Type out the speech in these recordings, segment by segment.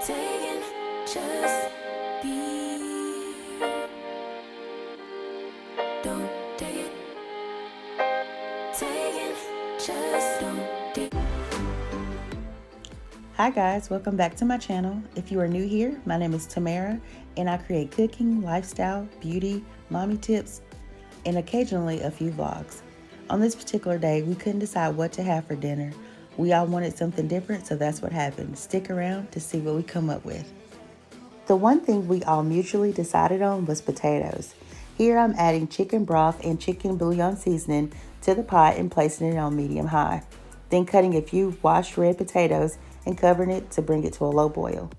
taking, just be. Don't take it. Taking, just don't take. Hi guys, welcome back to my channel. If you are new here, my name is Tamara and I create cooking, lifestyle, beauty, mommy tips, and occasionally a few vlogs. On this particular day, we couldn't decide what to have for dinner. We all wanted something different, so that's what happened. Stick around to see what we come up with. The one thing we all mutually decided on was potatoes. Here I'm adding chicken broth and chicken bouillon seasoning to the pot and placing it on medium-high. Then cutting a few washed red potatoes and covering it to bring it to a low boil.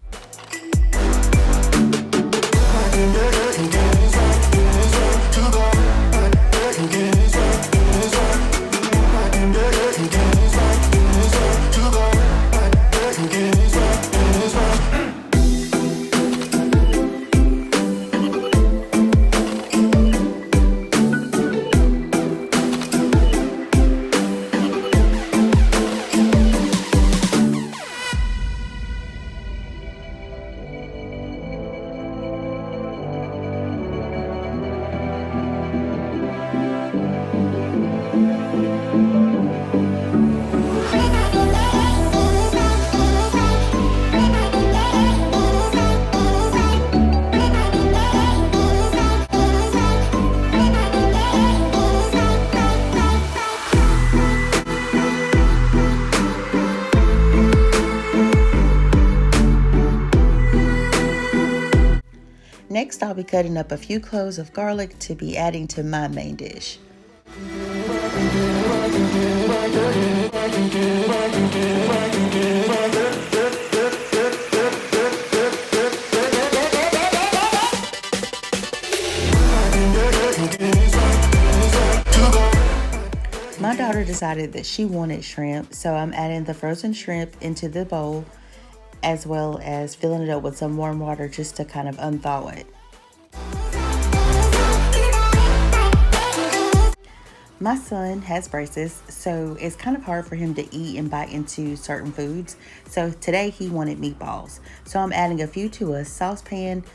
Next, I'll be cutting up a few cloves of garlic to be adding to my main dish. My daughter decided that she wanted shrimp, so I'm adding the frozen shrimp into the bowl, as well as filling it up with some warm water just to kind of unthaw it. My son has braces, so it's kind of hard for him to eat and bite into certain foods. So today he wanted meatballs. So I'm adding a few to a saucepan,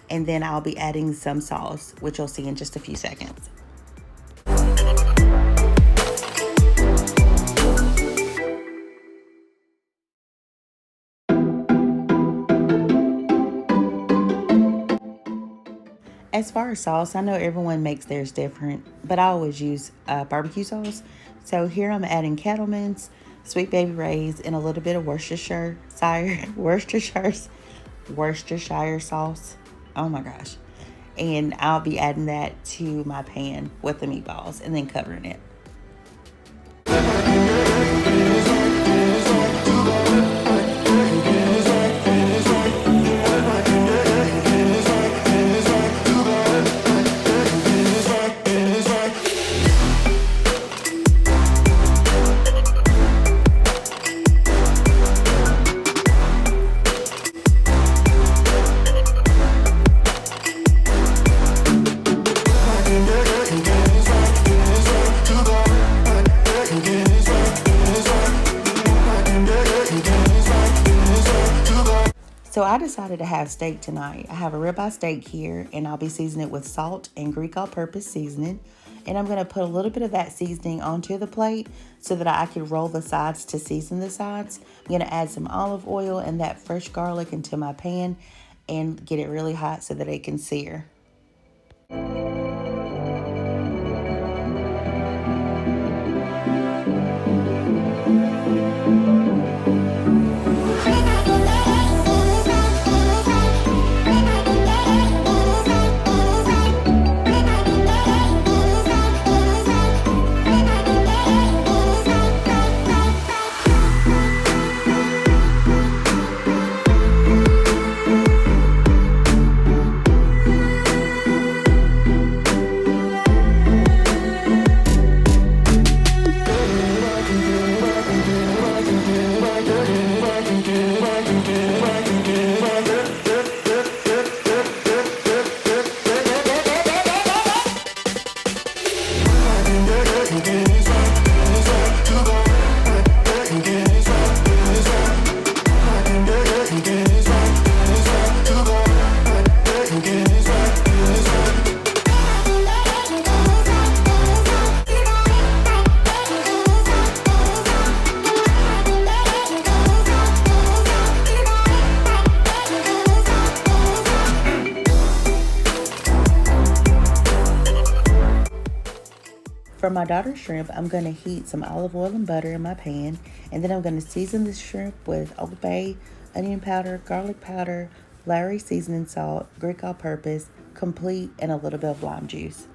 and then I'll be adding some sauce, which you'll see in just a few seconds. As far as sauce, I know everyone makes theirs different, but I always use barbecue sauce. So here I'm adding Cattleman's, Sweet Baby Ray's, and a little bit of Worcestershire sauce. Oh my gosh. And I'll be adding that to my pan with the meatballs and then covering it. So I decided to have steak tonight. I have a ribeye steak here, and I'll be seasoning it with salt and Greek all-purpose seasoning. And I'm going to put a little bit of that seasoning onto the plate so that I can roll the sides to season the sides. I'm going to add some olive oil and that fresh garlic into my pan and get it really hot so that it can sear. For my daughter's shrimp, I'm going to heat some olive oil and butter in my pan, and then I'm going to season the shrimp with Old Bay, onion powder, garlic powder, Lowry seasoning salt, Greek all-purpose, complete, and a little bit of lime juice.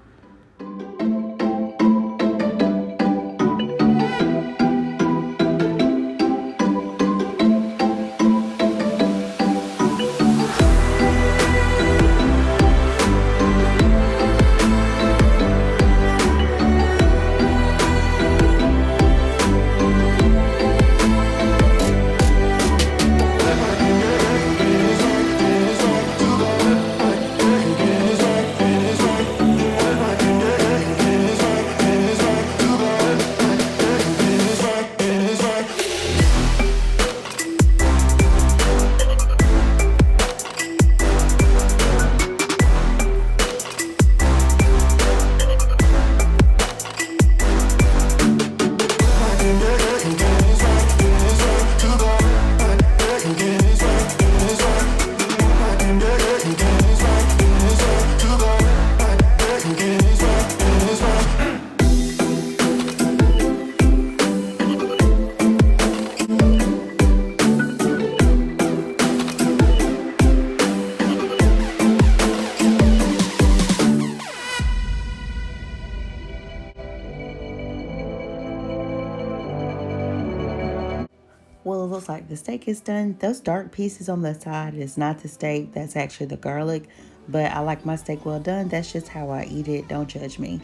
Well, it looks like the steak is done. Those dark pieces on the side is not the steak, that's actually the garlic. But I like my steak well done. That's just how I eat it. Don't judge me.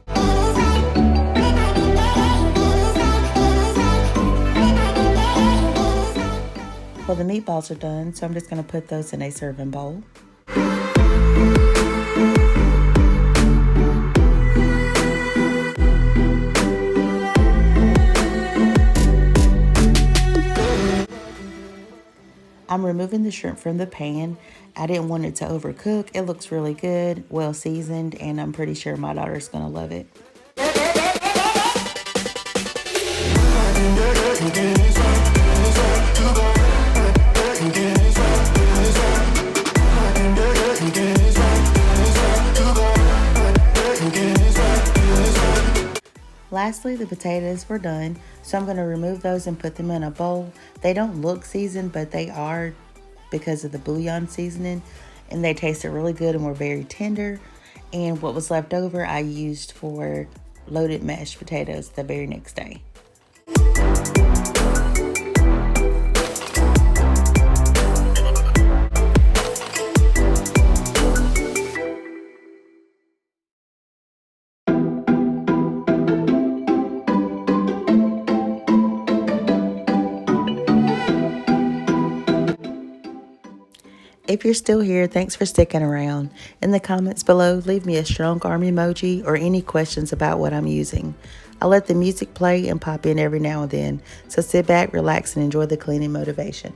Well, the meatballs are done, so I'm just going to put those in a serving bowl. I'm removing the shrimp from the pan. I didn't want it to overcook. It looks really good, well seasoned, and I'm pretty sure my daughter's gonna love it. Lastly, the potatoes were done, so I'm going to remove those and put them in a bowl. They don't look seasoned, but they are because of the bouillon seasoning, and they tasted really good and were very tender. And what was left over, I used for loaded mashed potatoes the very next day. If you're still here, thanks for sticking around. In the comments below, leave me a strong arm emoji or any questions about what I'm using. I let the music play and pop in every now and then, so sit back, relax, and enjoy the cleaning motivation.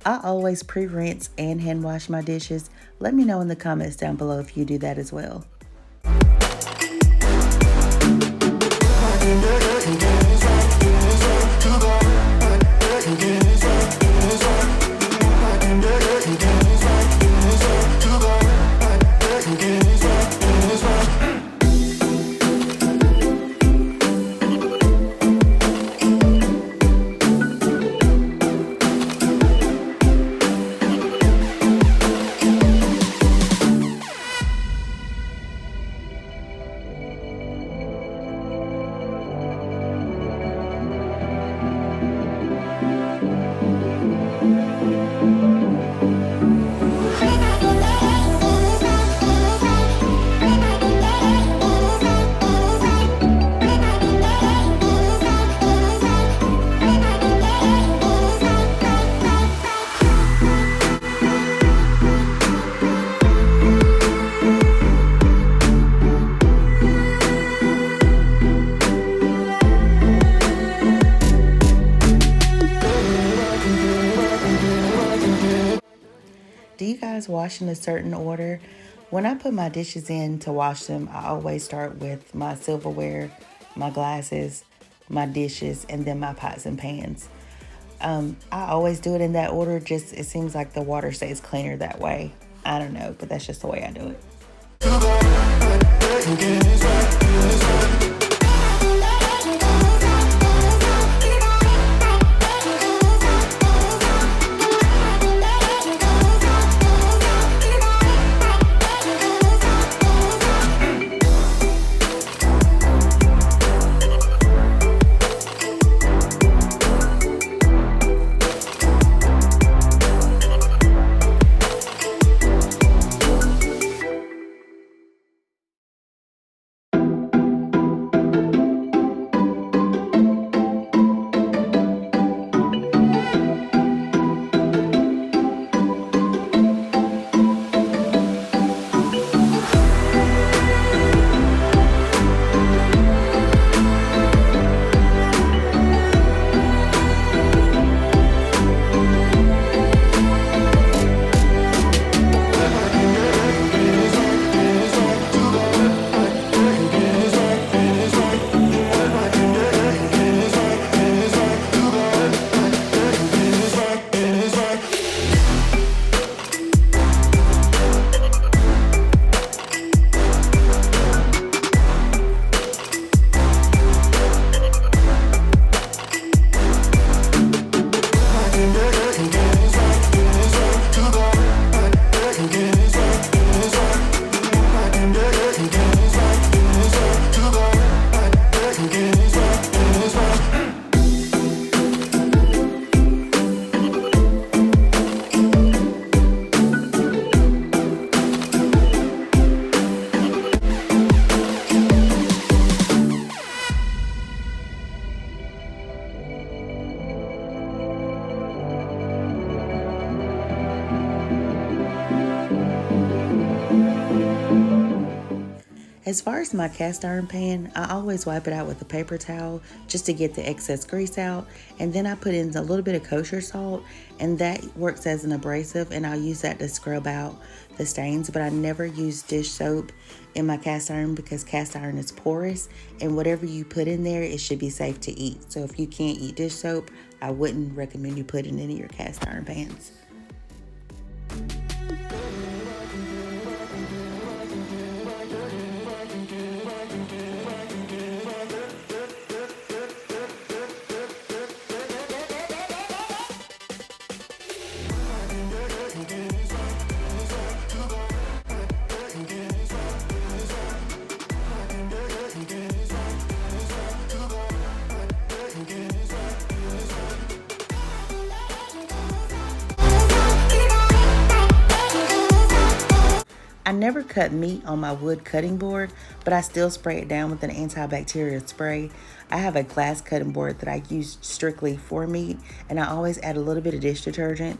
I always pre-rinse and hand wash my dishes. Let me know in the comments down below if you do that as well. as wash in a certain order. When I put my dishes in to wash them, I always start with my silverware, my glasses, my dishes, and then my pots and pans. I always do it in that order. Just it seems like the water stays cleaner that way. I don't know, but that's just the way I do it. As far as my cast iron pan, I always wipe it out with a paper towel just to get the excess grease out. And then I put in a little bit of kosher salt, and that works as an abrasive, and I'll use that to scrub out the stains. But I never use dish soap in my cast iron because cast iron is porous, and whatever you put in there, it should be safe to eat. So if you can't eat dish soap, I wouldn't recommend you put it in any of your cast iron pans. I never cut meat on my wood cutting board, but I still spray it down with an antibacterial spray. I have a glass cutting board that I use strictly for meat, and I always add a little bit of dish detergent.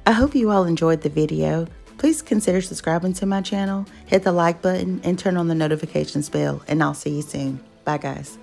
I hope you all enjoyed the video. Please consider subscribing to my channel, hit the like button, and turn on the notifications bell, and I'll see you soon. Bye, guys.